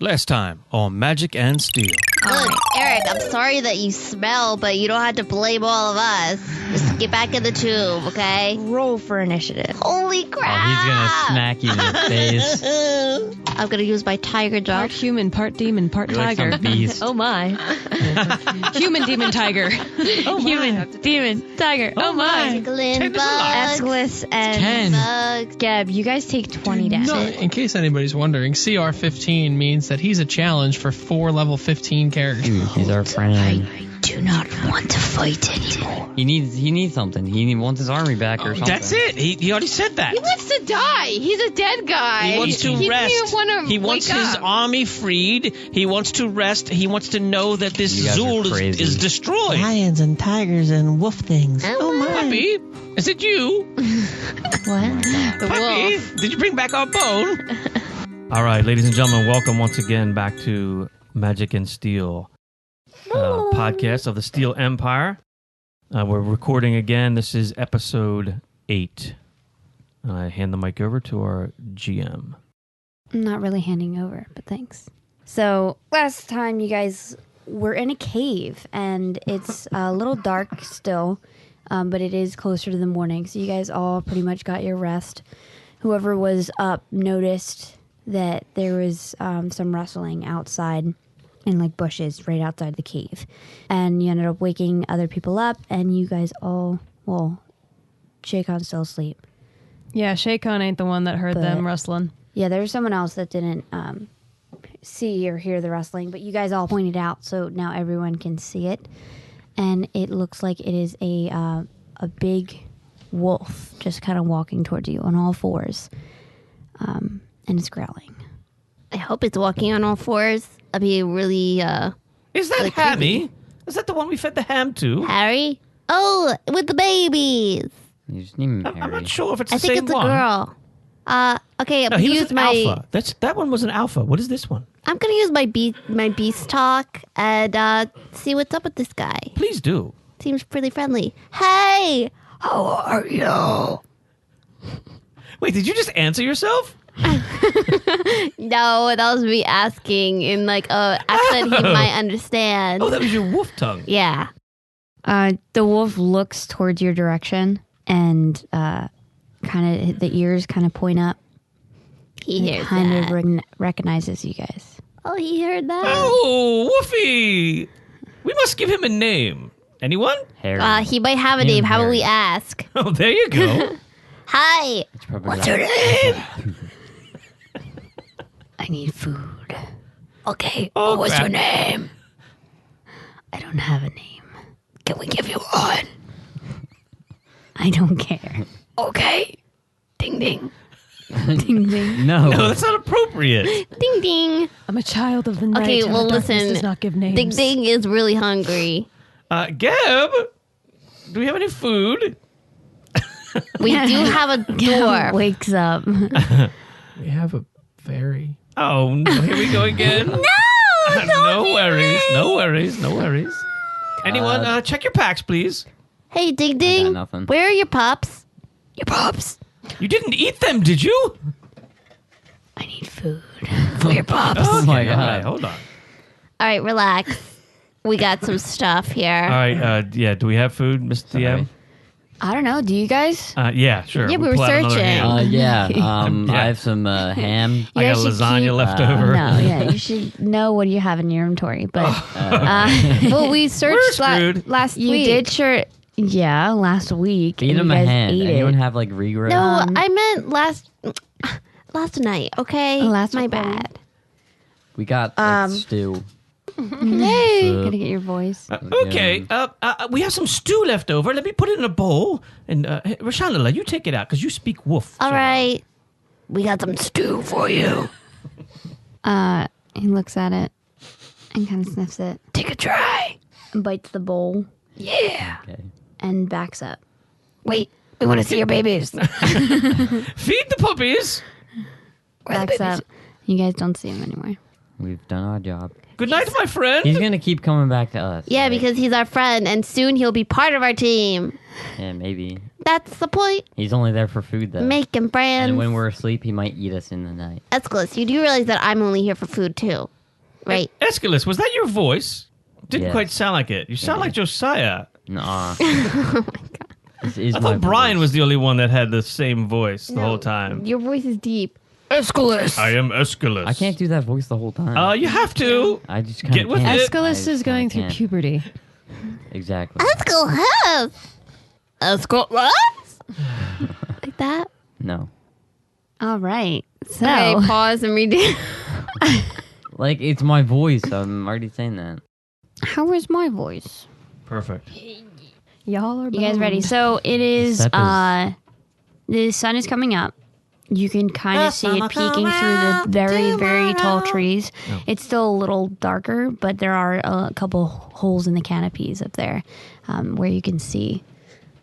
Last time on Magic and Steel. Look, Eric, I'm sorry that you smell, but you don't have to blame all of us. Just get back in the tube, okay? Roll for initiative. Holy crap! Oh, he's gonna smack you in the face. I'm gonna use my tiger jump. Part human, part demon, part You're like tiger. some beast. Oh my. Human, demon, tiger. Oh my. Human, demon, tiger. Oh my. Tickling bugs. Aeschylus and 10. Bugs. Gab, you guys take 20 damage. No, in case anybody's wondering, CR 15 means that he's a challenge for 4 level 15 characters. He's our friend. Do not want to fight anymore. He needs something. He wants his army back or something. That's it. He already said that. He wants to die. He's a dead guy. He wants to rest. He wants wake his up. army freed. He wants to rest. He wants to know that this You guys are Zool crazy. is destroyed. Lions and tigers and wolf things. Oh my. Puppy, is it you? What? Puppy, did you bring back our bone? All right, ladies and gentlemen, welcome once again back to Magic and Steel, podcast of the Steele Empire. We're recording again. This is episode 8. I hand the mic over to our GM. I'm not really handing over, but thanks. So, last time you guys were in a cave, and it's a little dark still, but it is closer to the morning, so you guys all pretty much got your rest. Whoever was up noticed that there was some rustling outside in like bushes right outside the cave, and you ended up waking other people up, and you guys all, well, Shaycon's still asleep. Yeah, Shaycon ain't the one that heard them rustling. Yeah, there was someone else that didn't see or hear the rustling, but you guys all pointed out, so now everyone can see it, and it looks like it is a big wolf just kind of walking towards you on all fours, and it's growling. I hope it's walking on all fours. I'd be really, Is that Like Hammy? Is that the one we fed the ham to? Harry? Oh, with the babies. You just name him I'm Harry. not sure if it's I the think same it's a one. girl. Okay, I'm No, gonna he was use an my alpha. That one was an alpha. What is this one? I'm gonna use my beast talk and see what's up with this guy. Please do. Seems pretty friendly. Hey, how are you? Wait, did you just answer yourself? No, that was me asking in like a accent he might understand. Oh, that was your wolf tongue. Yeah. The wolf looks towards your direction, and kind of the ears kind of point up. He hears kind that. of recognizes you guys. Oh, he heard that. Oh, Woofy! We must give him a name. Anyone? Harry. He might have a Name name. How about Harry. we ask? Oh, there you go. Hi. It's probably What's not- your name? I need food. Okay. Oh, What's crap. your name? I don't have a name. Can we give you one? I don't care. Okay. Ding ding. Ding ding. No. No, that's not appropriate. Ding ding. I'm a child of the night. Okay, and well, the darkness listen. does not give names. Ding ding is really hungry. Gab, do we have any food? We do have a door. Wakes up. We have a very... Oh, no, here we go again. No worries. No worries. No worries. Anyone, check your packs, please. Hey, Ding got Ding. nothing. Where are your pups? Your pups. You didn't eat them, did you? I need food. For your pups. Oh my All God. right, hold on. All right, relax. We got some stuff here. All right, yeah, do we have food, Mr. DM? I don't know. Do you guys? Yeah, sure. Yeah, we We'll were pull out another searching. ham. Yeah. Yeah. I have some ham. You I got guys should lasagna keep- left over. No, yeah, you should know what you have in your inventory. But Well, we We're searched screwed. last you week. did sure. Yeah, last week. Feed and him you a guys hand. ate Anyone it. have like regrowth? No, I meant last night. Okay, Last my week. bad. We got like, stew. Hey. Gotta get your voice. Okay, we have some stew left over. Let me put it in a bowl. And Rashanala, you take it out because you speak wolf. All so- right, we got some stew for you. He looks at it and kind of sniffs it, Take a try. and bites the bowl, Yeah. Okay. and backs up. Wait, we want to see your babies. Feed the puppies. Where are the Backs babies? up. You guys don't see him anymore. We've done our job. Good night, my friend. He's gonna keep coming back to us. Yeah, right? because he's our friend, and soon he'll be part of our team. Yeah, maybe. That's the point. He's only there for food, though. Making friends. And when we're asleep, he might eat us in the night. Aeschylus, you do realize that I'm only here for food too, right? Aeschylus, was that your voice? Didn't Yes. quite sound like it. You sound like Josiah. Nah. Oh my god. This is I my thought Brian voice. was the only one that had the same voice the whole time. Your voice is deep. Aeschylus. I am Aeschylus. I can't do that voice the whole time. You have to. I just kind Get of with can't. it. Aeschylus I is just going kinda through can't. puberty. Exactly. Aeschylus. Aeschylus. Like that. No. All right. So Okay, pause and redo. Like, it's my voice. I'm already saying that. how is my voice? Perfect. Y'all are You guys ready? boned. So it is. Step is- The sun is coming up. You can kind of see it peeking through the very, very tall trees. Yeah. It's still a little darker, but there are a couple holes in the canopies up there where you can see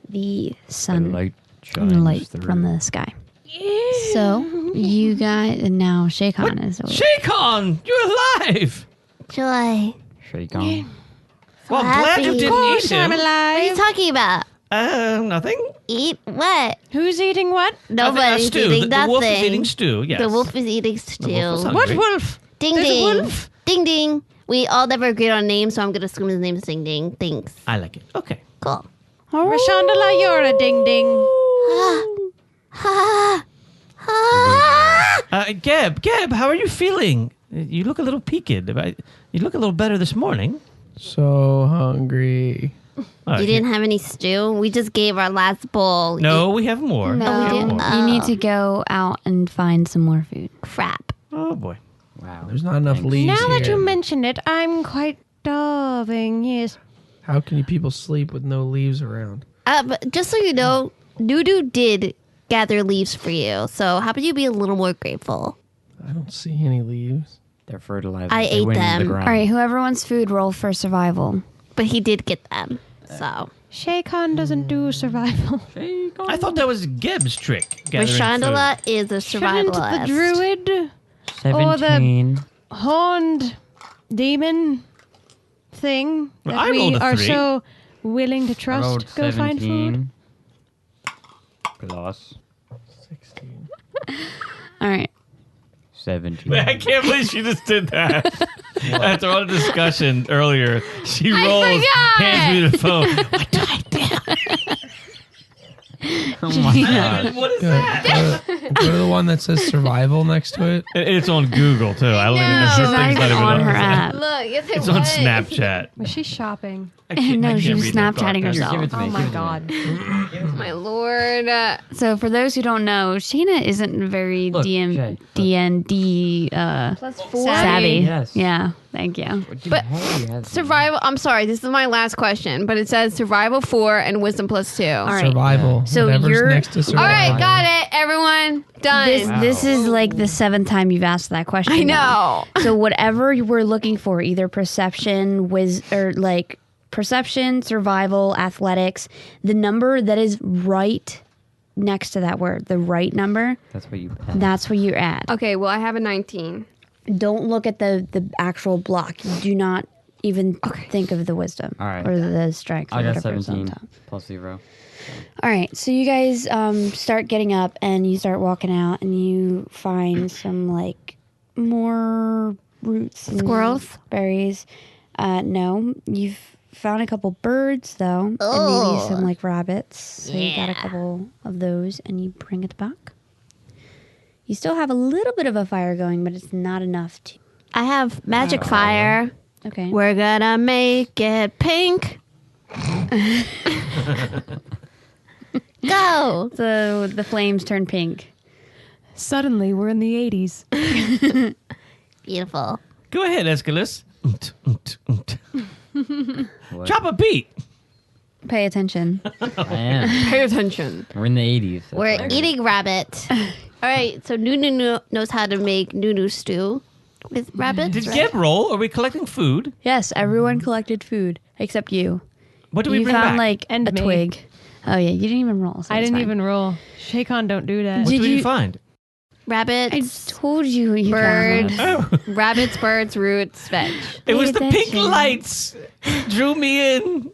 the sun light light from the sky. So you guys, and now Shakon is over. Shakon, you're alive. Joy. Shake on. Well, I'm glad you happy. didn't eat him. What are you talking about? Nothing. Eat what? Who's eating what? Nobody's stew. eating The nothing. wolf is eating stew. Yes. The wolf is eating wolf stew. is hungry. What wolf? Ding There's a ding. wolf? Ding ding. We all never agreed on names, so I'm gonna assume his name is Ding Ding. Thanks. I like it. Okay. Cool. Rashandala, you're a ding ding. Geb, how are you feeling? You look a little peaked. You look a little better this morning. So hungry. Oh, You didn't have any stew? We just gave our last bowl. No, we have more. we No, did. you need to go out and find some more food. Crap. Oh boy. Wow. There's not enough Thanks. leaves Now that here. you mention it, I'm quite starving. Yes. How can you people sleep with no leaves around? But just so you know, Nudu did gather leaves for you. So how about you be a little more grateful? I don't see any leaves. They're fertilizers. I They ate went into them. the ground. All right, whoever wants food, roll for survival. But he did get them. So Shaycon doesn't do survival. I thought that was Geb's trick. gathering Rashandala food. is a Shouldn't the survivalist. druid 17. horned demon thing Well, that I rolled we a are 3. so willing to I trust rolled go find food? 17. Plus 16. All right. 17. Man, I can't believe she just did that. After all the discussion earlier, she rolls, hands me the phone. What do I do? Oh my god. What is that? Go to the one that says survival next to it. It's on Google too. I don't even know. She's This not thing's even on her app. Look, yes, it It's on was. Snapchat. Was she shopping? I can't- No, I she can't was read that Snapchatting dark. herself. Give it to me. Oh give my it to god. me. My lord. So for those who don't know, Sheena isn't very Look, Jay, look. DND +4. savvy. Yes. Yeah, thank you. What do you But have? You have Survival. I'm sorry. This is my last question, but it says survival 4 and wisdom +2. All right. Survival. So Whatever's you're- next to All survival. right, got it. Everyone done. This is like the 7th time you've asked that question. I now. know. So whatever you were looking for, either perception, or like perception, survival, athletics, the number that is right next to that word, the right number, That's what you have. that's what you add. Okay, well, I have a 19. Don't look at the actual block. Do not even think of the wisdom All right. or the strength. I or got whatever is on 17 top. plus 0. All right, so you guys start getting up and you start walking out and you find some like more roots, and Squirrels? berries. No, you've found a couple birds though, and Oh. maybe some like rabbits. So you got a Yeah. couple of those, and you bring it back. You still have a little bit of a fire going, but it's not enough to. I have magic fire. Okay. We're gonna make it pink. Go. So the flames turn pink. Suddenly, we're in the 80s. Beautiful. Go ahead, Aeschylus. What? Drop a beat. Pay attention. I am. Pay attention. We're in the 80s. That's We're all. eating rabbit. All right, so Nunu knows how to make Nunu stew with rabbits. Did right? Geb roll? Are we collecting food? Yes, everyone collected food except you. What do we You bring found back? like And a me. twig. Oh yeah, you didn't even roll. So I it's didn't fine. even roll. Shaycon, don't do that. what Did did you you- find? Rabbits, I told you you Birds. found Oh, Rabbits, birds, roots, veg. it was the pink attention. lights drew me in.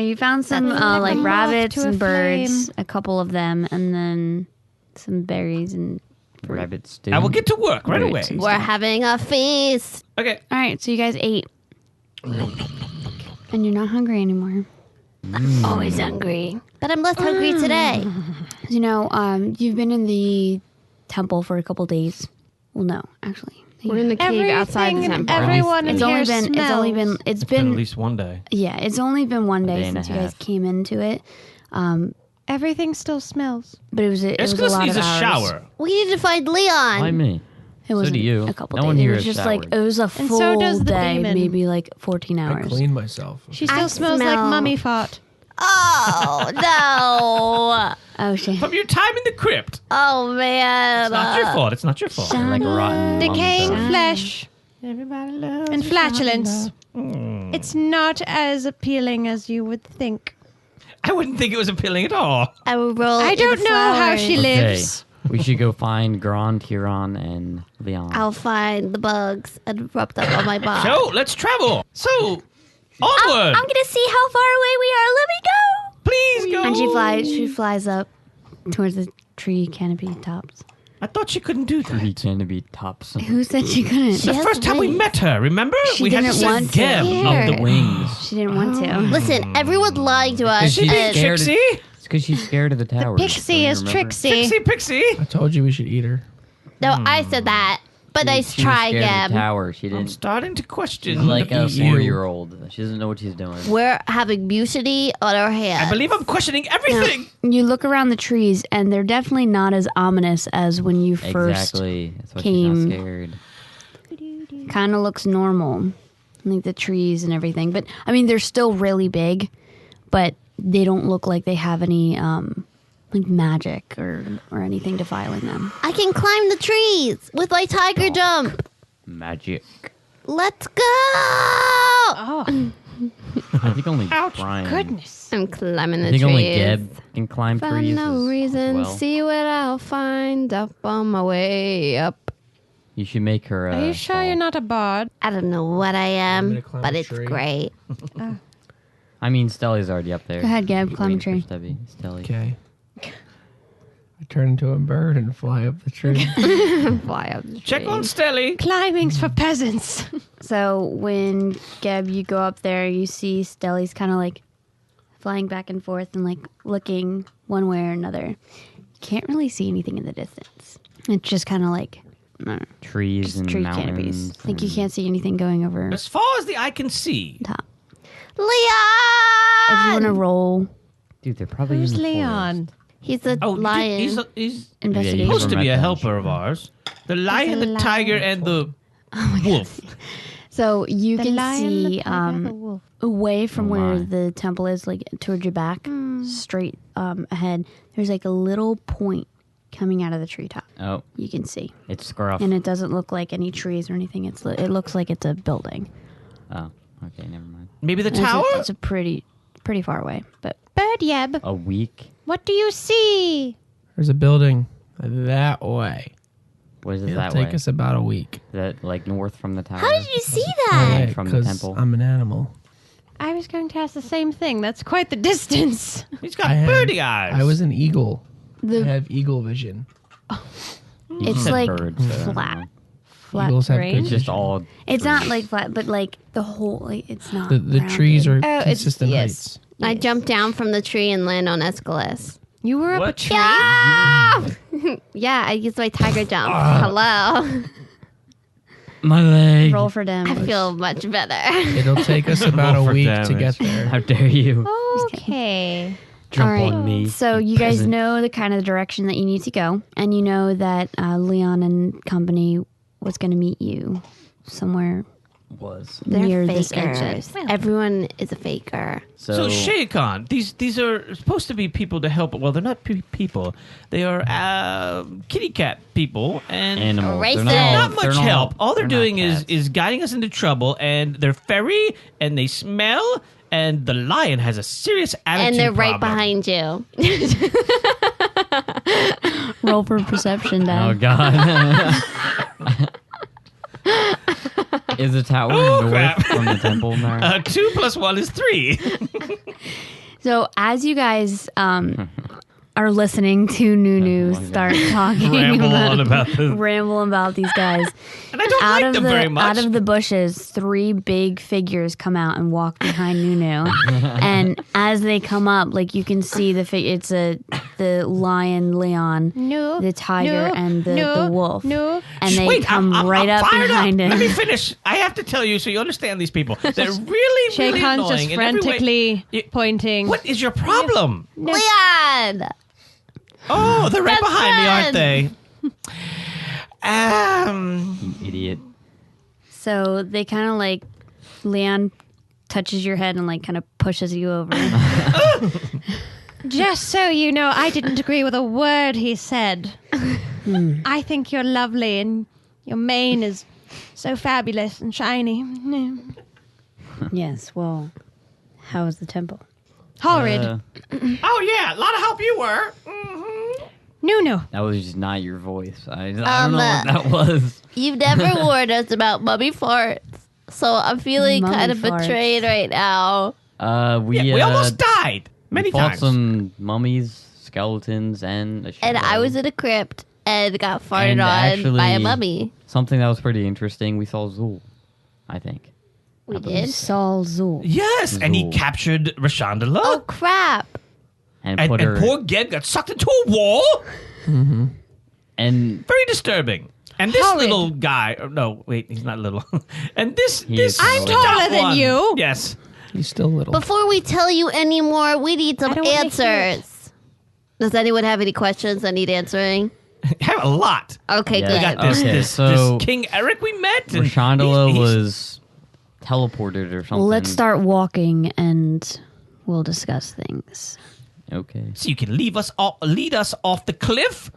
You found some That's like like a moth rabbits to a and birds, flame. a couple of them, and then some berries and. Rabbit stew. I will get to work right away. Roots. We're having a feast. Okay. All right, so you guys ate, and you're not hungry anymore. Always hungry. But I'm less hungry today. You know, you've been in the temple for a couple days. Well, no, actually, We're in the cave outside the Everything and temple. everyone in it's here only been. smells. It's only been. It's been at least one day. Yeah, it's only been one day day and a since you guys half. came into it. Everything still smells. But it was a Escalus lot needs of a hours. shower. We need to find Leon. Why me? It wasn't do you. a couple No days. one It here was has just like showered. it was a And full so does the day, demon. maybe like 14 I hours. cleaned myself. She still I smells like smell- mummy fart. Oh, no. Oh shit! From your time in the crypt. Oh, man. It's not your fault. It's not your fault. They're like rotten. Decaying mummy flesh Everybody loves and flatulence. Hmm. It's not as appealing as you would think. I wouldn't think it was appealing at all. I will roll I in don't the know how she flowers. lives. We should go find Grand, Huron, and Leon. I'll find the bugs and rub them on my body. So, let's travel. So, onward. I'm gonna see how far away we are. Let me go. Please go. And she flies up towards the tree canopy tops. I thought she couldn't do that. Three canopy tops. Who said she couldn't? The has first time we wings. met her, remember? She we had to didn't send want to. Geb Yeah. of the wings. She didn't want to. Listen, everyone's lying to us. She's and- scared. Trixie? It's because she's scared of the towers. Pixie is Trixie. Pixie. I told you we should eat her. No, I said that. But nice try, She was scared of Gab. the tower. She I'm didn't. starting to question. She's like a the- 4-year-old. She doesn't know what she's doing. We're having mutiny on our hands. I believe I'm questioning everything. You look around the trees, and they're definitely not as ominous as when you first Exactly. That's why came. she's not scared. kind of looks normal, like the trees and everything. But I mean, they're still really big, but they don't look like they have any like magic or anything defiling them. I can climb the trees with my tiger jump. Magic. Let's go! Oh, I think only Brian. goodness. I'm climbing the I think trees. only Geb can climb For trees. no as reason, well. see what I'll find up on my way up. You should make her. Are you sure you're not a bard? I don't know what I I'm am, gonna climb but a it's tree. great. I mean, Stelly's already up there. Go ahead, Gab, climb a Waiting for tree. Stelly. Okay. I turn into a bird and fly up the tree. Fly up the Check tree. on Stelly. Climbing's for peasants. So when Geb, you go up there, you see Stelly's kind of like flying back and forth and like looking one way or another. You can't really see anything in the distance. It's just kind of like Trees just and tree mountains. canopies. Like you and- can't see anything going over As far as the eye can see. top. Leon! If you want to roll Dude, they're probably Who's in the Leon? forest. He's a Oh, lion. he's investigation. supposed to be a Never met helper of ours. The lion, the tiger, and the wolf. So you The can lion, see the tiger, the wolf. away from Oh where my. the temple is, like towards your back, straight ahead. There's like a little point coming out of the treetop. Oh, You can see, it's Scruff. and it doesn't look like any trees or anything. It looks like it's a building. Oh, okay, never mind. Maybe the And tower? It's a pretty far away, but Bird Yeb, A week? what do you see? There's a building that way. What is It'll that take way? us about a week. Is that like north from the tower? How did you see that? From the 'cause temple. I'm an animal. I was going to ask the same thing. That's quite the distance. He's got I had- birdie eyes. I was an eagle. I the have eagle vision. You it's said like birds, so I don't flat. know. Flat Eagles have range? good It's just vision. all. It's not like flat, but like the whole like it's not. The trees are Oh, it's- consistent yes. heights. I jumped down from the tree and land on Escalus. You were up a What? tree? Yeah, I used my tiger jump. Ah. Hello. My leg. roll for I damage. feel much better. It'll take us about a Roll for week to damage. get there. How dare you Okay. jump All right. on me? So you guys know the kind of direction that you need to go, and you know that Leon and company was going to meet you somewhere Was. They're near this fakers. exit. Everyone is a faker. So Shay Khan, these are supposed to be people to help. Well, they're not people. They are kitty cat people, and Animals. Racist. not they're much help. All they're not doing cats. is guiding us into trouble, and they're furry, and they smell, and the lion has a serious attitude And they're right problem. behind you. roll for perception, Oh Dad. God. Is the tower Oh, north crap. from the temple, Mary? 2 + 1 is 3. So as you guys are listening to Nunu start talking ramble about these guys, and I don't like them very much. Out of the bushes, 3 big figures come out and walk behind Nunu, and as they come up, like you can see it's the lion Leon, the tiger, and the wolf, and they come right up behind him. Let me finish. I have to tell you so you understand these people. They're really, really Shaykan's annoying. just frantically pointing. What is your problem? Leon! Oh, they're right behind me, aren't they? You idiot. So they kind of like Leon touches your head and like kind of pushes you over. Just so you know, I didn't agree with a word he said. I think you're lovely and your mane is so fabulous and shiny. Yes, well, how was the temple? Horrid. Oh, yeah. A lot of help you were. No. That was just not your voice. I don't know what that was. You've never warned us about mummy farts, so I'm feeling Mummy kind of farts. betrayed right now. We almost died many fought times. some mummies, skeletons, and a shadow. And I was in a crypt and got farted And on actually- by a mummy. Something that was pretty interesting. We saw Zool, I think. We You did? saw Zool. Yes, and he Zool. captured Rashandala. Oh, crap. And and, put and her... poor Ged got sucked into a wall. and Very disturbing. And this Horrid. little guy, no, wait, he's not little. And this, He this is I'm stout taller than one- you. Yes. He's still little. Before we tell you any more, we need some I don't wanna hear answers. Does anyone have any questions that need answering? Have a lot. Okay, Yeah. good. We got this, Okay, this so- King Eric we met. and Rashandala he's- was teleported or something. Well, let's start walking and we'll discuss things. Okay. So you can lead us off the cliff?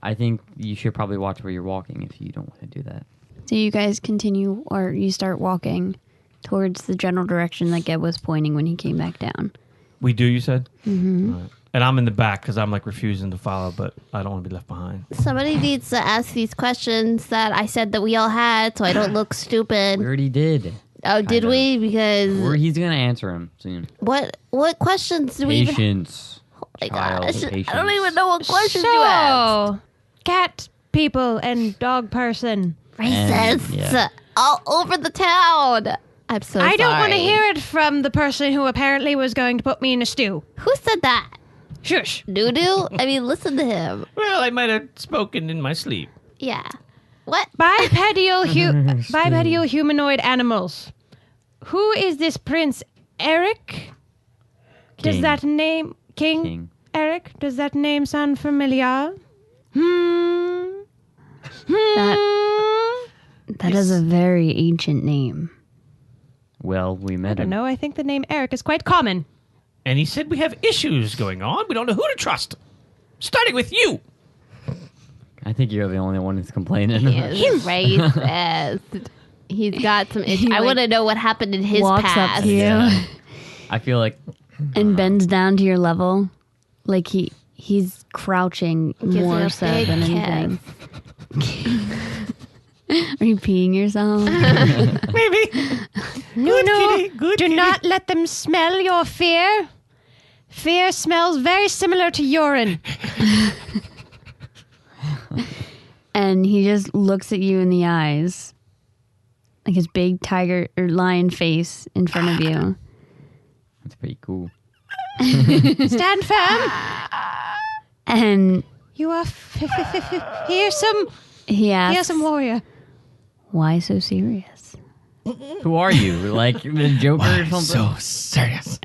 I think you should probably watch where you're walking if you don't want to do that. So you guys continue, or you start walking towards the general direction that Ged was pointing when he came back down. We do, you said? Mm-hmm. Right. And I'm in the back because I'm like refusing to follow, but I don't want to be left behind. Somebody needs to ask these questions that I said that we all had so I don't look stupid. We already did. Oh, did kinda. we? Because He's going to answer him soon. what questions do we even Patience. Oh my Child, gosh. I don't patience. even know what questions you asked. So, cat people and dog person. Racists yeah. all over the town. I'm so sorry. I don't want to hear it from the person who apparently was going to put me in a stew. Who said that? Shush. Doo-doo? I mean, listen to him. Well, I might have spoken in my sleep. Yeah. What? Bipedal humanoid animals. Who is this Prince Eric? Does King. that name King. Eric? Does that name sound familiar? That is a very ancient name. Well, we I met don't him. know. I think the name Eric is quite common. And he said we have issues going on. We don't know who to trust. Starting with you. I think you're the only one who's complaining. He's racist. He's got some issues. I want to know what happened in his Walks past. up to you Yeah. I feel like and bends down to your level, like he's crouching Gives you more a so big than kiss. anything. Are you peeing yourself? Maybe. No, kitty, good do kitty. not let them smell your fear. Fear smells very similar to urine. And he just looks at you in the eyes, like his big tiger or lion face in front of you. that's pretty cool. Stand firm. And You are fearsome. he asks, Fearsome warrior. "Why so serious?" Who are you? Like the Joker or something? So serious.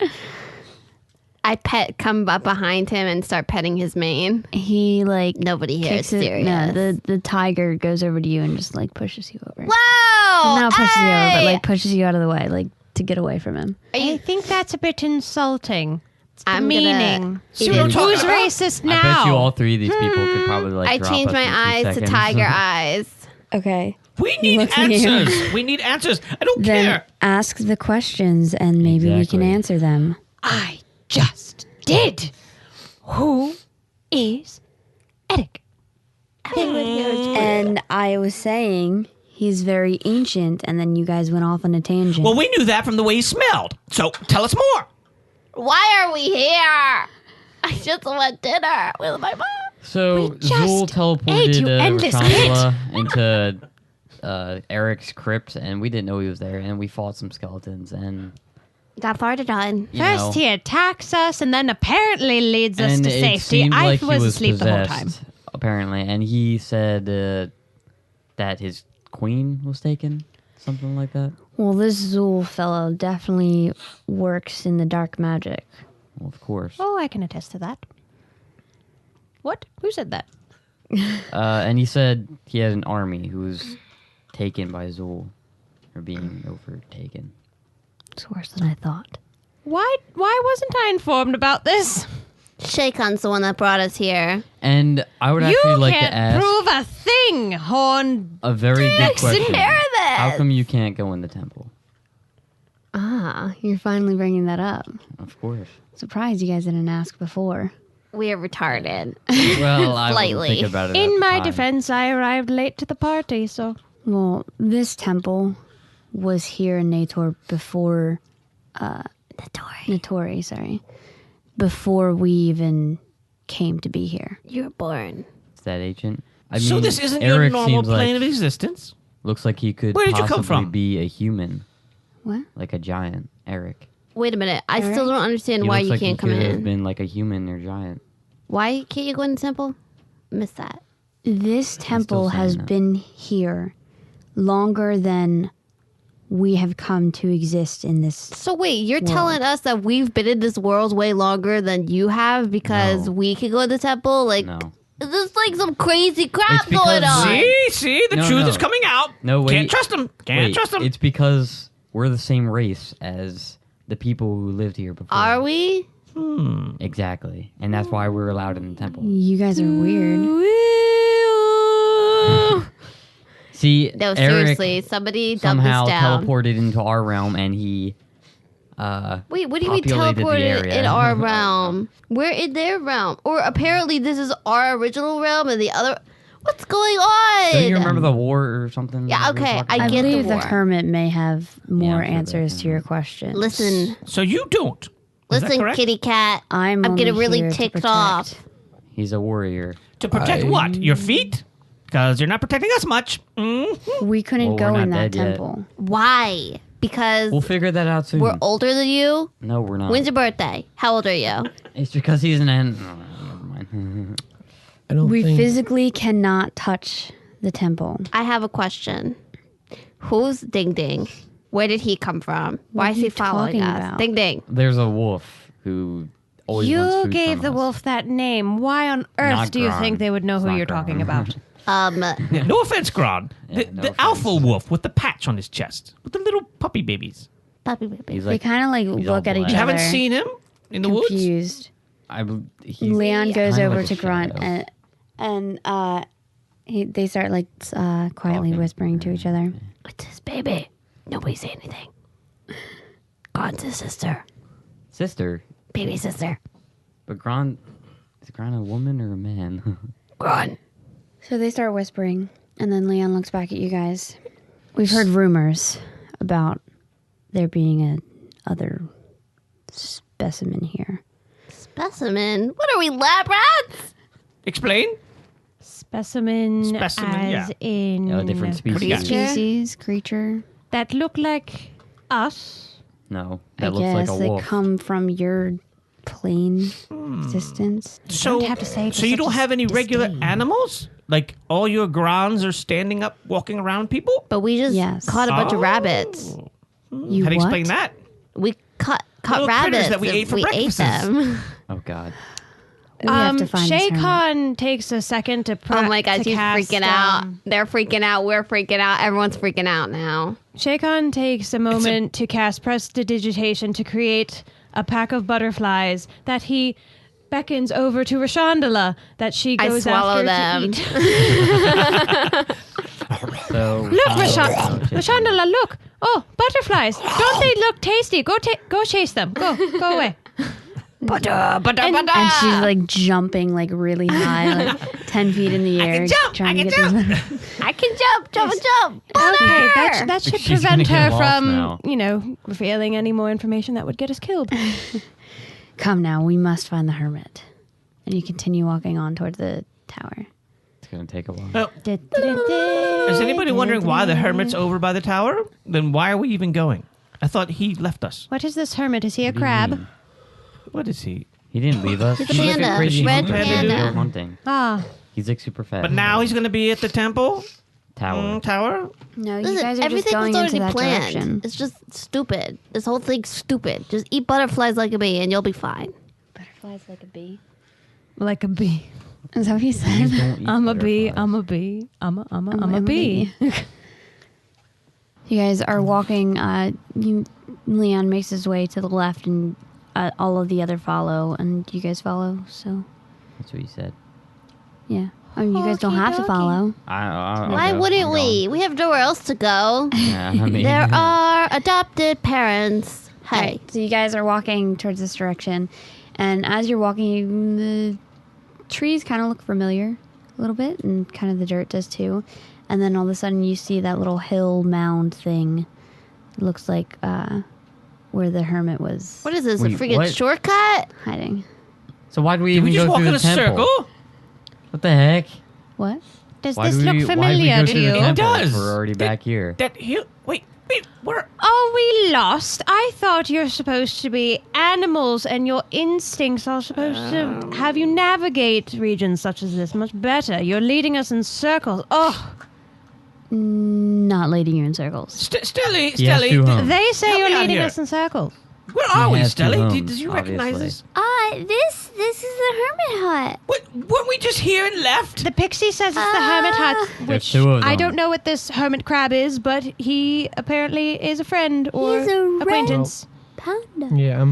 I come up behind him and start petting his mane. He like Nobody here is kicks it. serious. No, the tiger goes over to you and just like pushes you over. Whoa! Not pushes you over, but hey! like pushes you out of the way, like to get away from him. I think that's a bit insulting. It's I'm demeaning. gonna- See what I'm talking Who's about? racist I now? bet you all three of these people could probably like I drop changed us my in 2 eyes to seconds. tiger eyes. Okay. We need Look at you. answers. We need answers. I don't Then care. ask the questions and maybe we can Exactly. answer them. I just did. Who is Eric? And I was saying he's very ancient, and then you guys went off on a tangent. Well, we knew that from the way he smelled. So tell us more. Why are we here? I just want dinner with my mom. So We just Zool ate teleported you and this Rashangela into Eric's crypt, and we didn't know he was there, and we fought some skeletons, and Got farted on. you know, First he attacks us and then apparently leads us and to it safety. seemed I like he was was asleep the whole time. possessed, apparently, and he said that his queen was taken, something like that. Well, this Zool fellow definitely works in the dark magic. Well, of course. Oh, I can attest to that. What? Who said that? And he said he had an army who was taken by Zool, or being overtaken. It's worse than I thought. Why wasn't I informed about this? Shaykon's the one that brought us here. And I would You actually like to can't ask prove a thing, Horn. a very good question. Hear this. How come you can't go in the temple? Ah, you're finally bringing that up. Of course. Surprised you guys didn't ask before. We are retarded. Well, I wasn't Slightly. thinking about it. at In the my time. defense, I arrived late to the party, so Well, this temple was here in Nator before Natori, sorry. Before we even came to be here. You were born. Is that ancient? I So mean, this isn't your Eric normal seems plane like, of existence? looks like he could Where did you come possibly from? be a human, What? like a giant. Eric. Wait a minute. I All still right. don't understand He why looks you like can't he come could have in. been like a human or giant. Why can't you go in the temple? Missed that. This temple saying has that. been here longer than we have come to exist in this. So wait, you're telling us that we've been in this world way longer than you have because No. we can go to the temple? Like, No. is this like some crazy crap It's because- going on? See, the No, truth no. is coming out. No, wait. Can't trust him. Can't Wait, trust him. It's because we're the same race as the people who lived here before. Are we? Exactly. And that's why we're allowed in the temple. You guys are weird. See, No, Eric seriously. Somebody dump somehow this down. teleported into our realm, and he Wait, what do you mean populated the teleported area. in our realm? We're in their realm. Or apparently this is our original realm and the other... What's going on? Do you remember the war or something? Yeah, that we were okay, talking I I about? get the believe the war. hermit may have more I'm sure answers that- to your question. Listen, So you don't. Is that listen, correct? kitty cat. I'm getting only really here to ticked protect. off. He's a warrior. To protect what? Your feet? Because you're not protecting us much. We couldn't Well, go we're in not that dead yet. temple. Why? Because We'll figure that out soon. we're older than you. No, we're not. When's your birthday? How old are you? It's because he's an end. No, never mind. I don't We think physically cannot touch the temple. I have a question. Who's Ding Ding? Where did he come from? Why are is he you following talking us? about? Ding Ding. There's a wolf who always wants You food gave from the us. wolf that name. Why on earth Not do you Gron. think they would know It's who not you're Gron. talking about? No offense, Gron. Yeah, the no the offense. alpha wolf with the patch on his chest. With the little puppy babies. Puppy baby. He's They like, kind of like he's look all at each black. You other. haven't seen him in the woods? confused. he's Leon goes kinda over like to a Grunt shadow. and they start like quietly Talking. whispering to each other. It's his baby. Nobody say anything. Gron's his sister. Sister. Baby sister. But Gron, is Gron a woman or a man? Gron. So they start whispering, and then Leon looks back at you guys. We've heard rumors about there being a other specimen here. Specimen? What are we, lab rats? Explain. Specimen, Specimen, as yeah. in A different species. do you got? Species, creature. that look like us. No, I that looks guess like a they wolf. come from your plane existence. So, have to say it so with you such don't a have any regular disdain. animals? Like all your Grons are standing up, walking around people? But we just Yes. caught a bunch of Oh. rabbits. You How do you what? explain that? We caught Little critters rabbits that we and ate for we ate breakfasts. them. Oh God. We have to find this hermit. Shaycon takes a second to Oh my god, to she's cast, freaking out. um, They're freaking out. We're freaking out. Everyone's freaking out now. Shaycon takes a moment to cast prestidigitation to create a pack of butterflies that he beckons over to Rashandala that she I goes swallow after them. to eat. So Look, Rashandala, look. Oh, butterflies. Don't they look tasty? Go chase them. Go away. And she's like jumping like really high, like 10 feet in the air. I can jump. Okay, that should She's prevent gonna her get lost now. from, revealing any more information that would get us killed. Come now, we must find the hermit. And you continue walking on towards the tower. It's gonna take a while. Well, is anybody wondering why the hermit's over by the tower? Then why are we even going? I thought he left us. What is this hermit? Is he a What do you crab? mean? What is he? He didn't leave us. He's a like panda. crazy Red hunter. He's panda. out hunting. Ah, He's like super fast. But now he's going to be at the temple tower. tower. No, you Listen, guys are just everything going was into already that planned. direction. It's just stupid. This whole thing's stupid. Just eat butterflies like a bee and you'll be fine. Butterflies like a bee. like a bee. Is that what you Bees said? don't eat I'm a bee. butterflies. I'm a bee. I'm a bee. You guys are walking. Leon makes his way to the left, and all of the other follow, and you guys follow. So, That's what he said. yeah. I mean, you guys don't have to follow. Why wouldn't we? We have nowhere else to go. Yeah, I mean, There are adopted parents. Hey. Alright, so you guys are walking towards this direction, and as you're walking, the trees kind of look familiar a little bit, and kind of the dirt does too. And then all of a sudden, you see that little hill mound thing. It looks like where the hermit was What is this? Wait, a freaking what? shortcut? hiding. So why do we Did we even just go walk through in the a temple? circle? What the heck? What? Does Why this do look why did we familiar go to through the you? temple if does. We're already back here. That hill. Wait. Where? Are we lost? I thought you're supposed to be animals and your instincts are supposed to have you navigate regions such as this much better. You're leading us in circles. Oh, Not leading you in circles. Stelly. He has two homes. they say Help you're me out leading here. us in circles. Where are He we, has two Stelly? homes, Did you recognize obviously. this? This is the hermit hut. What? Weren't we just here and left? The pixie says it's the hermit hut, which two of I them. don't know what this hermit crab is, but he apparently is a friend or He's a acquaintance. Panda. Yeah, I'm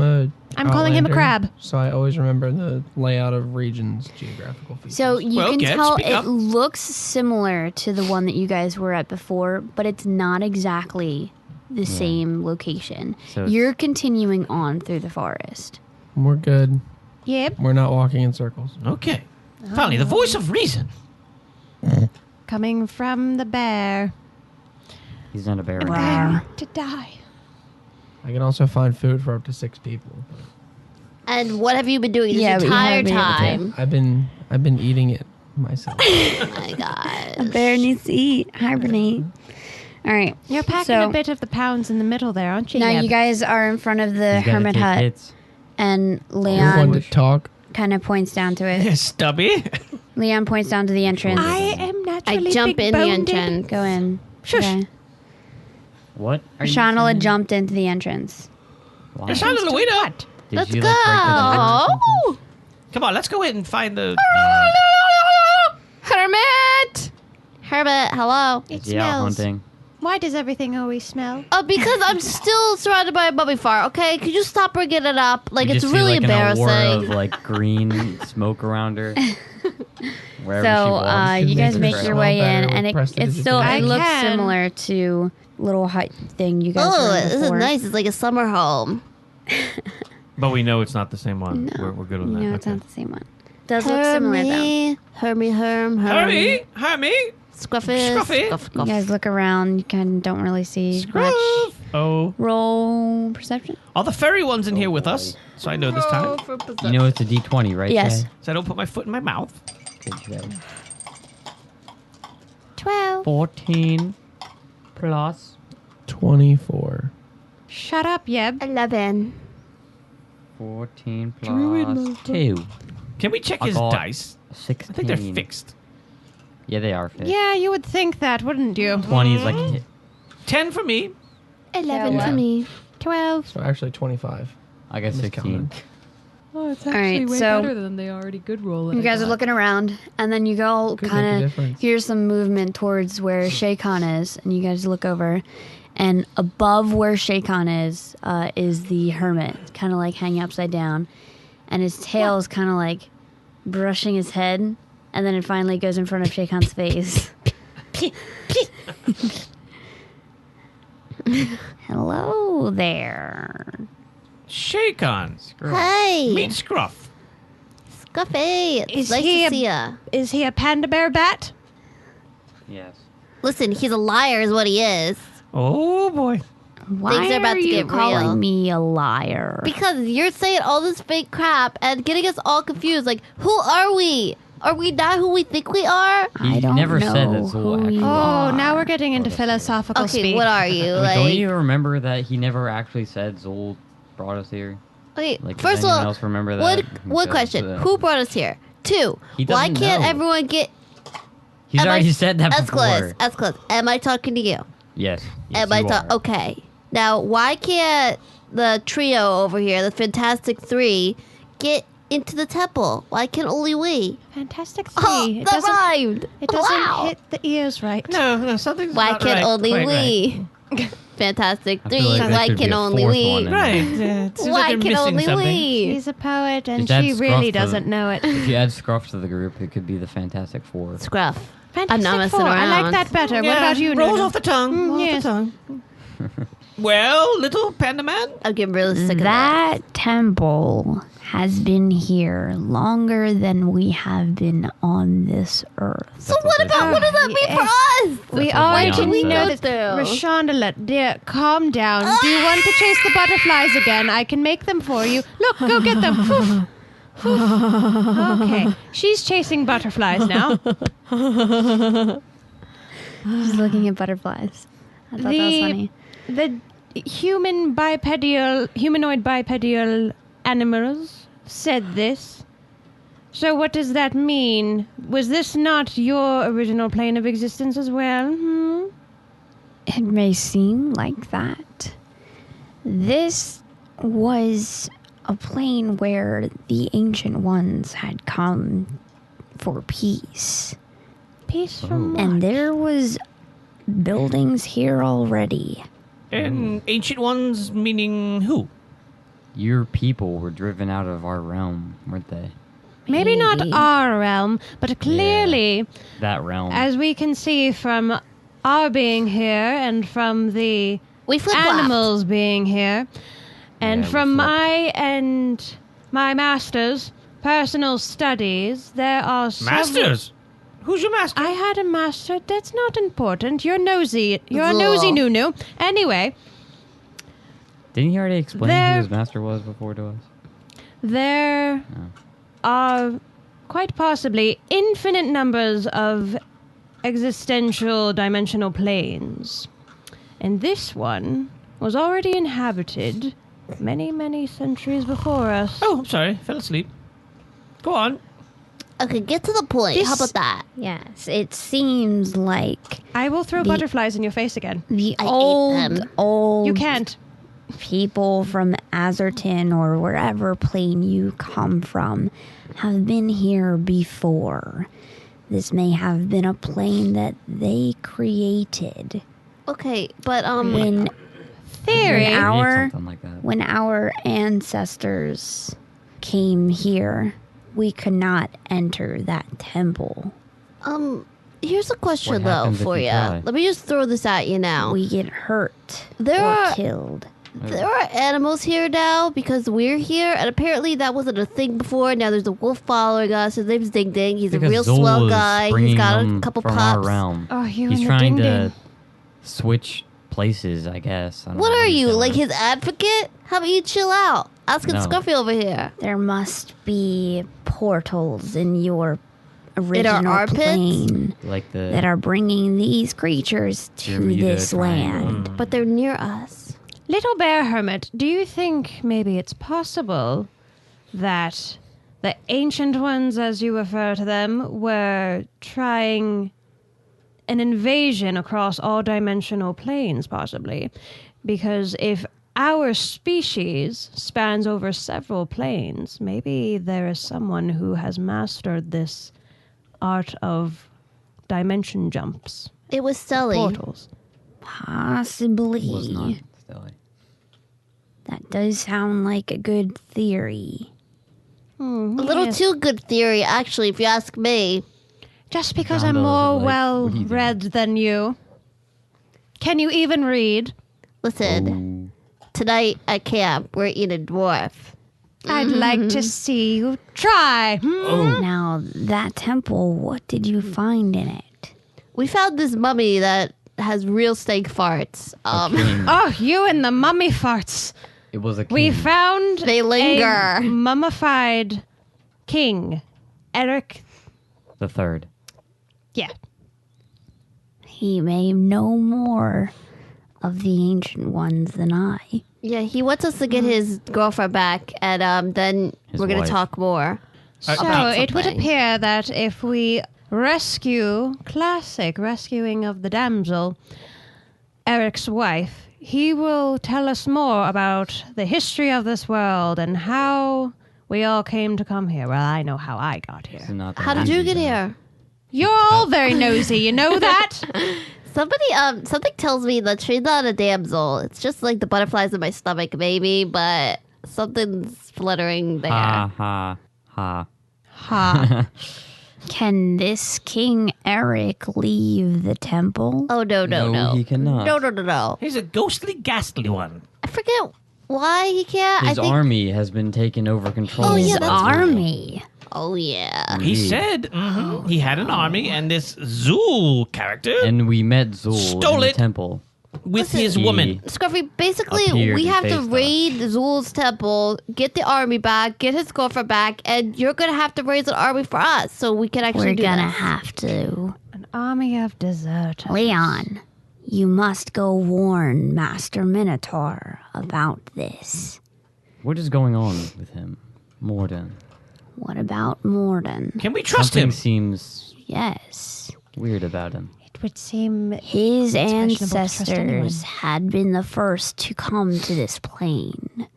calling him a Outlander, crab. So I always remember the layout of regions, geographical features. So you Well, can Ged, tell speak it up. looks similar to the one that you guys were at before, but it's not exactly the same location. So it's- You're continuing on through the forest. We're good. Yep. We're not walking in circles. Okay. Finally, the voice of reason. Coming from the bear. He's not a bear. I'm anymore. going to die. I can also find food for up to 6 people. And what have you been doing this Yeah, but you entire haven't been able to. time? I've been eating it myself. Oh my god. Bear needs to eat, hibernate. All right. You're packing So- a bit of the pounds in the middle there, aren't you? Now Yeb? you guys are in front of the He's gotta hermit take hut, hits. and We're going to Leon talk. kind of points down to it. Stubby. Leon points down to the entrance. I am naturally I jump in the big-boned. entrance. Go in. Shush. Okay. What? Are you Shonala saying? jumped into the entrance. Why? Shonala, wait up. Did Let's you, go. like, break the door or something? Come on, let's go in and find the. Hermit! Hermit, hello. It Is he out smells. hunting? Why does everything always smell? Because I'm still surrounded by a mummy fire, okay? Could you stop bringing it up? Like, You it's just see, really like, an aura embarrassing. of like green smoke around her. Wherever So she walks. you Should guys make make it your smell way better in, and with it's still it I looks can. similar to little hut thing you guys were Oh, in this is before. nice. It's like a summer home. But we know it's not the same one. No, We're good on that. No, it's Okay. not the same one. Does look similar though. Hermy. Hermy. Scruffy. Scruffy. Scuff, You guys look around. You kind of don't really see much. Oh, Roll perception. all the furry ones in here with us, so I know this time. You know it's a D20, right? Yes. Jay? So I don't put my foot in my mouth. Good job. 12. 14 plus 24. Shut up, Yeb. 11. 14 plus 2. Can we check I his got dice? 16. I think they're fixed. Yeah, they are fixed. Yeah, you would think that, wouldn't you? 20 is like 10 for me. 11 Yeah. for me. 12. So actually 25 I got 16. Miscounted. Oh, it's All actually right, way so- better than the already good roll. that You I guys are got. looking around, and then you go Could make a kind of difference. hear some movement towards where Shay Khan is, and you guys look over, and above where Shay Khan is the hermit, kind of like hanging upside down, and his tail is kind of like brushing his head, and then it finally goes in front of Shay Khan's face. Hello there. Shakon. Hey, Meet Scruff. Scruffy. Is Nice he to a- see ya. Is he a panda bear bat? Yes. Listen, he's a liar is what he is. Oh, boy. Why Things are about are to you get calling real. me a liar? Because you're saying all this fake crap and getting us all confused. Like, who are we? Are we not who we think we are? I don't never know said that Zool who actually. you Oh, are. now we're getting into philosophical Okay, speak. what are you? Wait, don't Like, you remember that he never actually said Zool brought us here? okay, Like, does first of anyone all, else remember that? one Because, question. Who brought us here? 2, He why doesn't can't know. everyone get... He's Am I- already said that That's before. close. That's close. Am I talking to you? Yes. Am I you talking... are. Okay. Now, why can't the trio over here, the Fantastic Three, get into the temple? Why can only we? Fantastic Oh, Three. that rhymed. It doesn't Wow. hit the ears right. No, something's Why not can right, only quite we? Fantastic I feel Three. like there Why should be can a only fourth we? one in Right. there. It seems like Why you're can missing only something. we? She's a poet, and Just add she Scruff really to doesn't know it. If you add Scruff to the group, it could be the Fantastic Four. Scruff. Fantastic I'm not messing Four. I like around. that better. What Yeah, about you, rolls Nunu? off the tongue. Rolls yes. off the tongue. Well, little panda man. I'm getting really sick of that. That temple has been here longer than we have been on this earth. So what about, what does that mean for us? We what already Leon we said. know go that. through? Rashonda, dear, calm down. Do you want to chase the butterflies again? I can make them for you. Look, go get them. Poof. Poof. Okay, she's chasing butterflies now. Just looking at butterflies. I thought that was funny. The humanoid bipedal animals said this. So what does that mean? Was this not your original plane of existence as well? Hmm? It may seem like that. This was a plane where the ancient ones had come for peace. Peace from And what? there was buildings here already. And ancient ones meaning who? Your people were driven out of our realm, weren't they? Maybe not Maybe. our realm, but clearly, That realm. as we can see from our being here and from the We flip-flopped. animals being here, and Yeah, we from flipped. my and my master's personal studies, there are several... Masters. Who's your master? I had a master. That's not important. You're nosy. You're a Ugh. nosy Nunu. Anyway, Didn't he already explain There- who his master was before to us? there are quite possibly infinite numbers of existential dimensional planes. And this one was already inhabited many, many centuries before us. Oh, I'm sorry. Fell asleep. Go on. Okay, get to the point. How about that? Yes, it seems like I will throw The- butterflies in your face again. the I ate old, them. old You can't. people from Azerton or wherever plane you come from have been here before. This may have been a plane that they created. Okay, but When Theory. When our- Something like that. when our ancestors came here, we could not enter that temple. here's a question What though happens if for you you. try? Let me just throw this at you now. We get hurt There or are- killed. There are animals here now because we're here, and apparently that wasn't a thing before. Now there's a wolf following us. His name's Ding Ding. He's Because a real Zool swell is guy. He's bringing got them a couple from pups. our realm. Oh, you He's and the trying ding to ding. switch places, I guess. I don't What know are he's you, doing. like his advocate? How about you chill out? Asking No. Scruffy over here. There must be portals in your original armpits? plane Like the that are bringing these creatures to Bermuda this Triangle. land. But they're near us. Little Bear Hermit, do you think maybe it's possible that the ancient ones, as you refer to them, were trying an invasion across all dimensional planes, possibly? Because if our species spans over several planes, maybe there is someone who has mastered this art of dimension jumps, It was Sully. portals. Possibly. was not Steele. That does sound like a good theory. A little Yes. too good theory, actually, if you ask me. Just because John I'm Doe is more like, well what are you doing? read than you. Can you even read? Listen, tonight at camp, we're eating dwarf. I'd like to see you try. Now, that temple, what did you find in it? We found this mummy that has real stank farts. King. Oh, you and the mummy farts. It was a king. We found They linger. a mummified king, Eric. The third. Yeah. He may know more of the ancient ones than I. Yeah, he wants us to get his girlfriend back, and then His we're going wife. to talk more. So about it would something. appear that if we classic rescuing of the damsel, Eric's wife, he will tell us more about the history of this world and how we all came to come here. Well, I know how I got This is here. not the How did you Nancy get zone. here? You're all very nosy, you know that? Something tells me that she's not a damsel. It's just like the butterflies in my stomach, maybe, but something's fluttering there. Ha ha ha. Ha. Can this King Eric leave the temple? Oh, no. he cannot. No. He's a ghostly, ghastly one. I forget why he can't. His I think. army has been taken over control. Oh, yeah, His that's army. Oh, yeah. He Indeed. said he had an army, and this Zool character And we met Zool Stole in the it. temple. with Listen, his He- woman. Scruffy, basically, Appeared we and have to faced raid Zool's temple, get the army back, get his girlfriend back, and you're going to have to raise an army for us so we can actually We're do gonna this. have to. An army of deserters. Leon, you must go warn Master Minotaur about this. What is going on with him? Morden. What about Morden? Can we trust Something him? seems Yes. weird about him. It would seem His questionable to trust anyone. ancestors had been the first to come to this plane.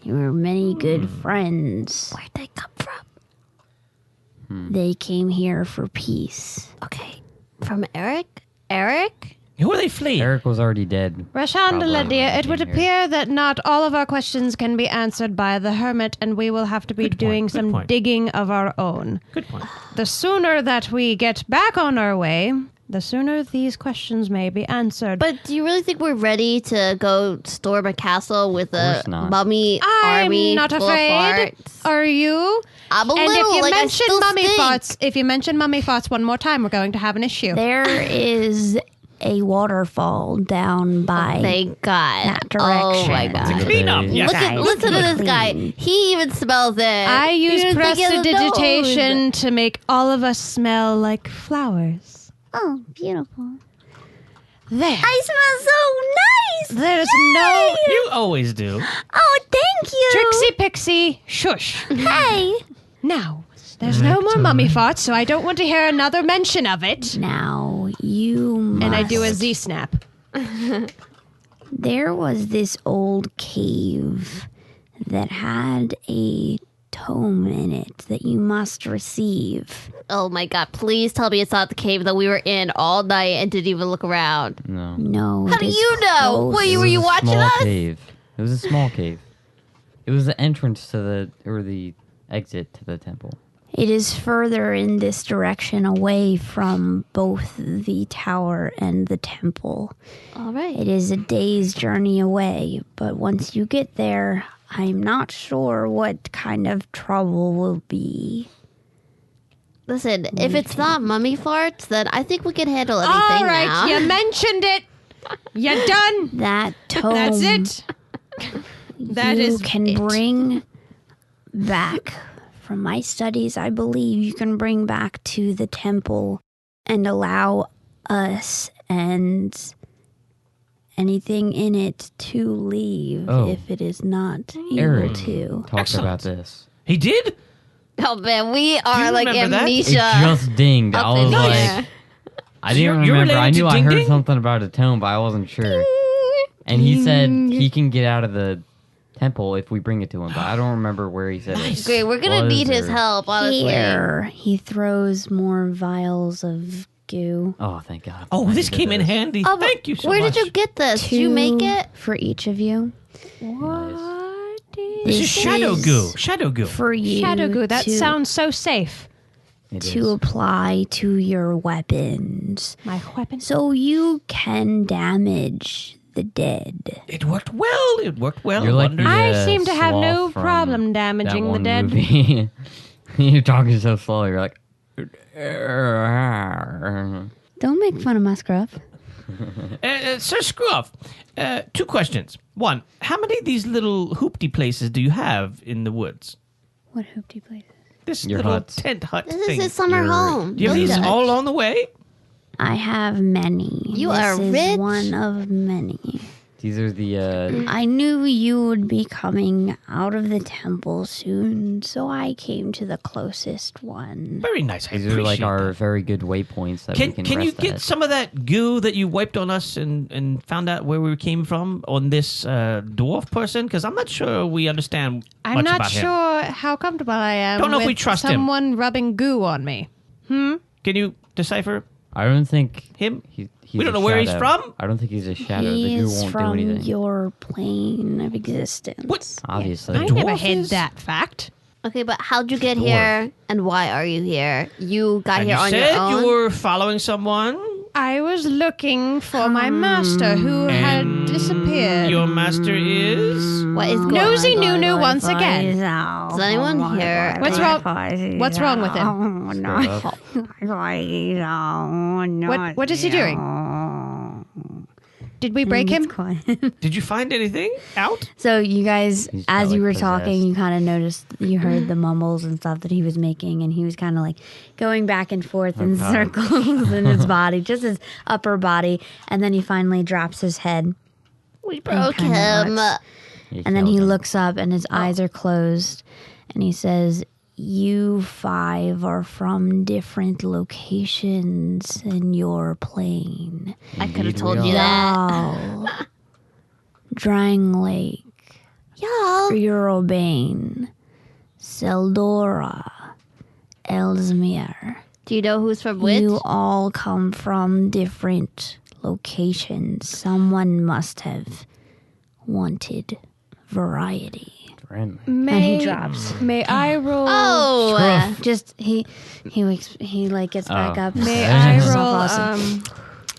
They were many good friends. Where'd they come from? They came here for peace. Okay. From Eric? Eric? Who are they fleeing? Eric was already dead. Rashandala, Probably dear, when he it would came here. appear that not all of our questions can be answered by the hermit, and we will have to be Good point, doing good some point. digging of our own. Good point. The sooner that we get back on our way, the sooner these questions may be answered. But do you really think we're ready to go storm a castle with a course not. mummy I'm army not full afraid. of farts? Are you? I'm a And little, if you like, I mention still mummy stink. farts, if you mention mummy farts one more time, we're going to have an issue. There is a waterfall down by Thank God. that Oh my direction. God. Clean up. They- Yes. Guys, Listen to look this guy. clean. He even smells it. I use He even thinks he has a nose. prestidigitation to make all of us smell like flowers. Oh, beautiful. There. I smell so nice. There's no You always do. Oh, thank you. Trixie Pixie shush. Hey. Now, there's no more mummy farts, so I don't want to hear another mention of it. Now you must. And I do a Z snap. There was this old cave that had a tome in it that you must receive. Oh my God. Please tell me it's not the cave that we were in all night and didn't even look around. No. No. How it do is you know? close. Were you a watching small us? Cave. It was a small cave. It was the entrance to the exit to the temple. It is further in this direction away from both the tower and the temple. All right. It is a day's journey away, but once you get there, I'm not sure what kind of trouble will be. Listen, if it's not mummy farts, then I think we can handle anything All right, now. you mentioned it. You're done. That tome That's it. That you is can it. bring back. From my studies, I believe you can bring back to the temple and allow us and anything in it to leave Oh. if it is not able Eric to. talked Excellent. about this. He did? Oh man, we are you like remember that? It amnesia. just dinged. I up in was like, here. I didn't You're remember. I related to knew I Ding heard Ding? something about a tome, but I wasn't sure. And he said he can get out of the temple if we bring it to him, but I don't remember where he said it. Great, we're gonna was need his or- help, honestly. Here, he throws more vials of goo. Oh, thank God. Oh, I this needed came in this. handy. Oh, but Thank you so where much. did you get this? Did you make Two it? for each of you. Nice. This is shadow is goo. Shadow goo. For you Shadow goo. That to, sounds so safe. It to is. apply to your weapons. My weapon. So you can damage the dead. It worked well. It worked well. You're like Wonders. I seem to have no sloth from problem that damaging the one dead. movie. You're talking so slow. You're like. Don't make fun of my scruff. Sir Scruff, 2 questions. 1, how many of these little hoopty places do you have in the woods? What hoopty places? This Your little huts. tent hut This thing. is his summer home. Do you have Don't these judge. all along the way? I have many. You This are is rich. one of many. These are the. I knew you would be coming out of the temple soon, so I came to the closest one. Very nice. I These appreciate are like our that. very good waypoints that we can Can you rest get at. some of that goo that you wiped on us and found out where we came from on this dwarf person? Because I'm not sure we understand I'm much not about him. sure how comfortable I am. Don't know if with we trust him. someone rubbing goo on me. Can you decipher I don't think him? he's We don't a know where he's shadow. from? I don't think he's a shadow. He The goo is won't do from anything. your plane of existence. What? Obviously. I never dwarf hid is- that fact. Okay, but how'd you get Dwarf. here, and why are you here? You got And here you on said your own. you were following someone. I was looking for my master who had And disappeared. Your master is. What is going Nosy on? Nunu once again. Does anyone here? What's wrong? What's wrong with him? What is he doing? Did we break him? Did you find anything out? So you guys, He's as probably you were talking, possessed. you kind of noticed, you heard the mumbles and stuff that he was making, and he was kind of like going back and forth in God. circles in his body, just his upper body, and then he finally drops his head, We broke kinda him. looks- You and then killed he him. looks up, and his eyes are closed, and he says, "You 5 are from different locations in your plane. I could have Indeed told we you are. that. Y'all, Drang Lake, Y'all. Eurobane, Seldora, Ellesmere. Do you know who's from which? You all come from different locations. Someone must have wanted variety." Friendly. And he drops. May I roll? Oh, Just he wakes, he like gets back Oh. up. May and I says, roll? "Awesome."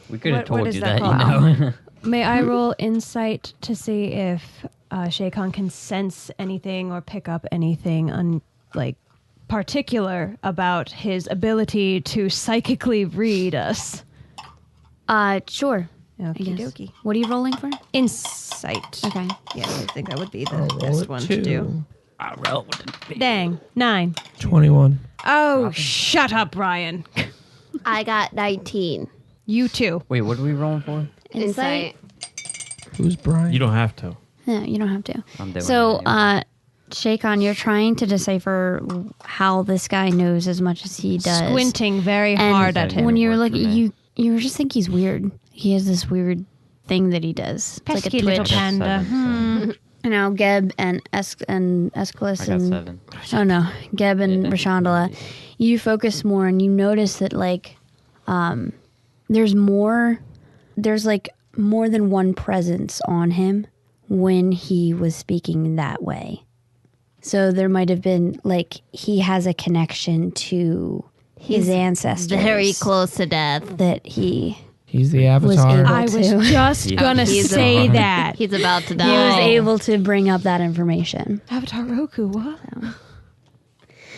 We could have What told is you that that, you know. May I roll insight to see if Shaycon can sense anything or pick up anything particular about his ability to psychically read us? Sure. I Okie guess. dokie. What are you rolling for? Insight. Okay. Yes, I think that would be the I'll roll best it one too. to do. I roll with it. Dang. 9. 21. Oh, shut up, Ryan. I got 19. You too. Wait, what are we rolling for? Insight. Who's Brian? You don't have to. No, you don't have to. I'm doing So, it anyway. Shaycon, you're trying to decipher how this guy knows as much as he does. Squinting very And hard at him. when you're Work looking, for me. you just think he's weird. He has this weird thing that he does. It's like a Pesky little twitch. panda. You know, Geb and Escalus I got and 7. oh no, Geb and Yeah. Rashandala, you focus more and you notice that there's like more than one presence on him when he was speaking that way. So there might have been he has a connection to his ancestors. Very close to death. That he He's the was avatar. able I was to. just Yeah. gonna He's say a- that. He's about to He was die. able to bring up that information. Avatar Roku, what?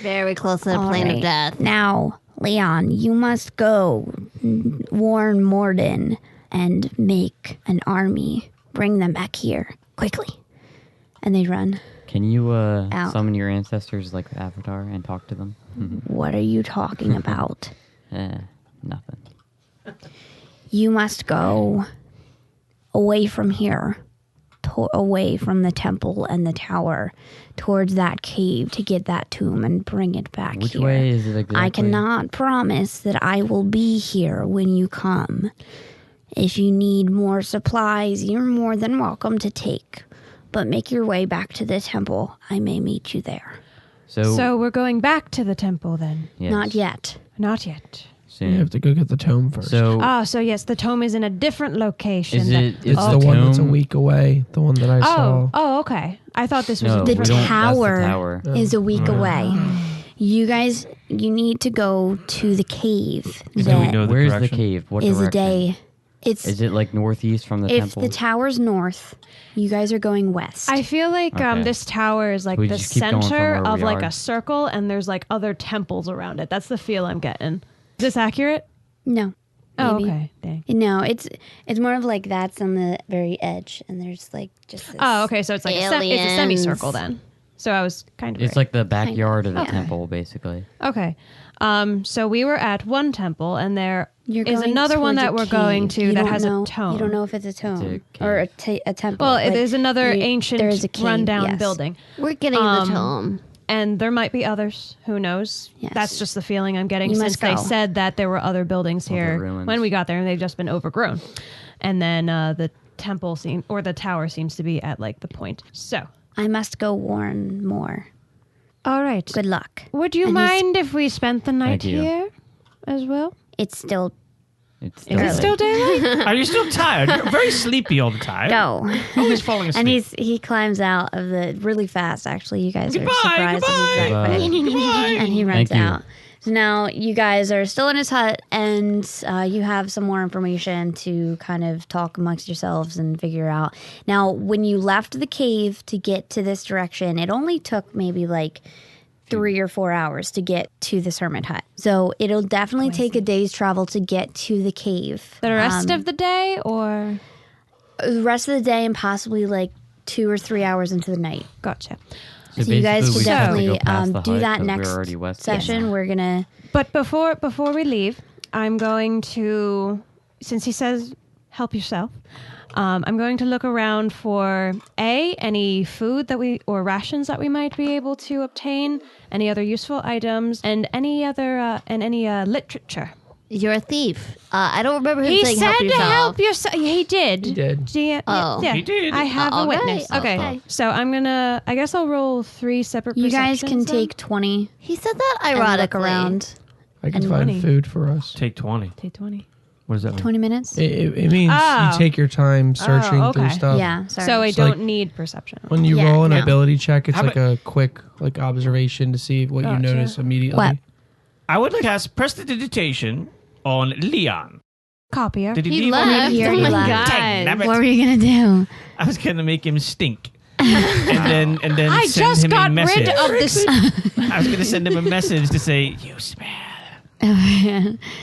Very close to the All plane right. of death. Now, Leon, you must go warn Morden and make an army. Bring them back here quickly. And they run. Can you Out. summon your ancestors like Avatar and talk to them? What are you talking about? Nothing. You must go away from here, away from the temple and the tower, towards that cave to get that tomb and bring it back Which here. way is it exactly? I cannot promise that I will be here when you come. If you need more supplies, you're more than welcome to take. But make your way back to the temple. I may meet you there. So we're going back to the temple then? yes, Not yet. Not yet. soon. You have to go get the tome first. So So yes, the tome is in a different location. is that- it? it's is the one that's a tomb- week away. The one that I saw. Oh, okay. I thought this was No, a The we different. don't- that's the tower, tower. is a week away. You guys, you need to go to the cave. Do we That know the Where's direction? the cave? What is a direction? day. Is it like northeast from the if temple? the tower's north, you guys are going west. I feel like Okay. this tower is like We the just keep going from center where of we like are. a circle, and there's like other temples around it. That's the feel I'm getting. Is this accurate? no. Oh, maybe. okay. Dang. No, it's more of like that's on the very edge, and there's like just this. Oh, okay. So it's like it's a Aliens. semicircle then. So I was kind of It's right. like the backyard of the Yeah. temple, basically. Okay. So we were at one temple, and there You're is going another one towards that a we're going cave. to You that don't has know, a tome. You don't know if it's a tome cave. or a temple. Well, Like, there's another there ancient is a cave, rundown yes. building. We're getting the tome. And there might be others. Who knows? Yes. That's just the feeling I'm getting You since must they go. said that there were other buildings here ruins. when we got there, and they've just been overgrown. And then the temple the tower seems to be at like the point. So, I must go warn more. all right. Good luck. Would you And he's- mind if we spent the night Thank you. here as well? It's still It's Is it still daylight? Are you still tired? You're very sleepy all the time. go. Always falling asleep. And he climbs out of the really fast. Actually, you guys Goodbye, are surprised. goodbye. That he's that quick. And he runs Thank you. out. So now you guys are still in his hut, and you have some more information to kind of talk amongst yourselves and figure out. Now, when you left the cave to get to this direction, it only took maybe like 3 or 4 hours to get to this hermit hut. So it'll definitely take a day's travel to get to the cave. The rest of the day, or The rest of the day, and possibly like 2 or 3 hours into the night. gotcha. So you guys basically, can we just have to definitely go past the do hut that 'cause next we're already west of session. town. We're gonna. But before we leave, I'm going to, since he says help yourself, I'm going to look around for any food or rations that we might be able to obtain, any other useful items, and any other literature. You're a thief. I don't remember him He saying said help to yourself. help yourself. He did. He did. Oh. Yeah. He did. I have a Okay, witness. Okay. okay. So I guess I'll roll 3 separate You guys can perceptions then. take 20 He said that and ironically. look around. I can And find money. food for us. Take 20. Take 20. What does that mean? 20 minutes. It means Oh. you take your time searching Oh, through okay. stuff. Yeah. Sorry. So I It's don't like- need perception. When you Yeah, roll an no. ability check, it's How like a quick observation to see what Gotcha. you notice immediately. What? I would like to ask prestidigitation on Leon. Copier. Did he, He leave left. already? He already Oh my left. Dang, damn god. it. What were you gonna do? I was going to make him stink. and then I send just him got a message. rid of this. I was going to send him a message to say, you smell.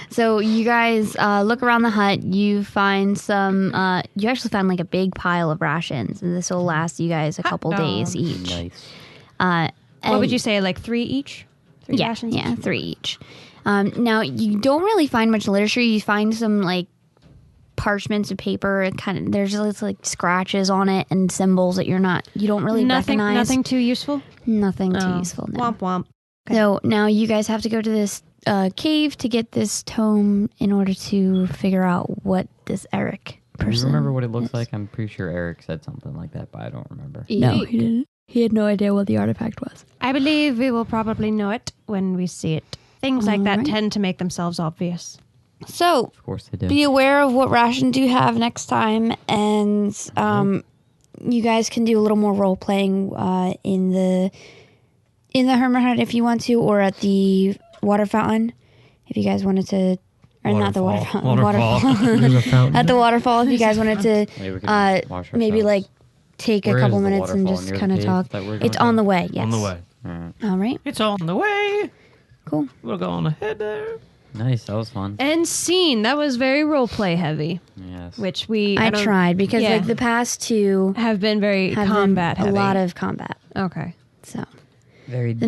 So you guys look around the hut. You find some. You actually find like a big pile of rations, and this will last you guys a couple days each. Nice. What would you say, like 3 each? 3 Yeah, rations yeah, each? 3 each. Now you don't really find much literature. You find some like parchments of paper. It kind of there's just like scratches on it and symbols that you don't really recognize. Nothing too useful? Nothing too Oh. useful. No. Womp womp. So now you guys have to go to this cave to get this tome in order to figure out what this Eric Do you person. remember what it looks is. like? I'm pretty sure Eric said something like that, but I don't remember. No, he didn't. He had no idea what the artifact was. I believe we will probably know it when we see it. Things like that Alright. tend to make themselves obvious. So Of course they do. be aware of what rations you have next time, and you guys can do a little more role playing in the hermit hut if you want to, or at the water fountain if you guys wanted to, or not the water fountain, Waterfall. There's a fountain. at the waterfall if you guys wanted to. Maybe we can wash Maybe ourselves. like take Where a is couple the minutes and waterfall? just Near the kind of cave talk. that we're It's going on to? the way. Yes. On the way. Alright. All right. It's on the way. Cool. We'll go on ahead there. Nice. That was fun. And scene. That was very roleplay heavy, Yes. which we I don't- tried because yeah. like the past two have been very have combat been heavy. a lot of combat. Okay. So Very the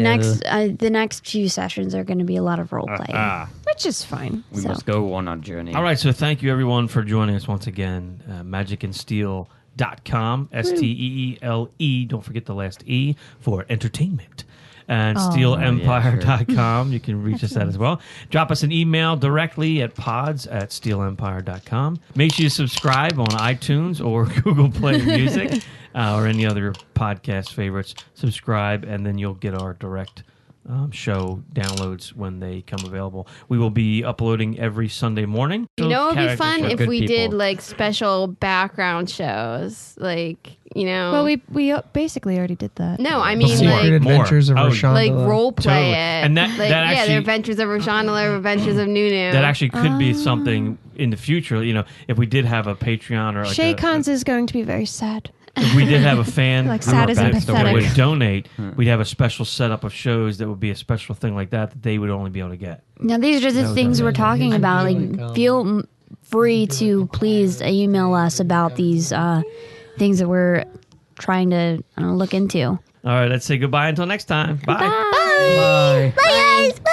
next few sessions are going to be a lot of role play. Which is fine. We So- must go on a journey. All right, so thank you everyone for joining us once again. magicandsteel.com, STEELE. Don't forget the last E for entertainment. And steeleempire.com. You can reach us at as well. Drop us an email directly at pods@steeleempire.com. Make sure you subscribe on iTunes or Google Play Music or any other podcast favorites. Subscribe, and then you'll get our direct show downloads when they come available. We will be uploading every Sunday morning. You know, it would be Character fun show. if Good we people. did like special background shows, like Well, we basically already did that. No, I mean Secret like Adventures of Oh, Rashandala. like role play Totally. it, And that like actually- the Adventures of Rashandala, Adventures of Nunu. That actually could be something in the future. If we did have a Patreon or like Shay Khans is going to be very sad. if we did have a fan Like sad as in that pathetic. would donate, we'd have a special setup of shows that would be a special thing like that they would only be able to get. Now, these are the things we're talking about. Like, feel free to please email us about these things that we're trying to look into. All right, let's say goodbye until next time. Bye. Bye. Bye. Bye, guys. Bye.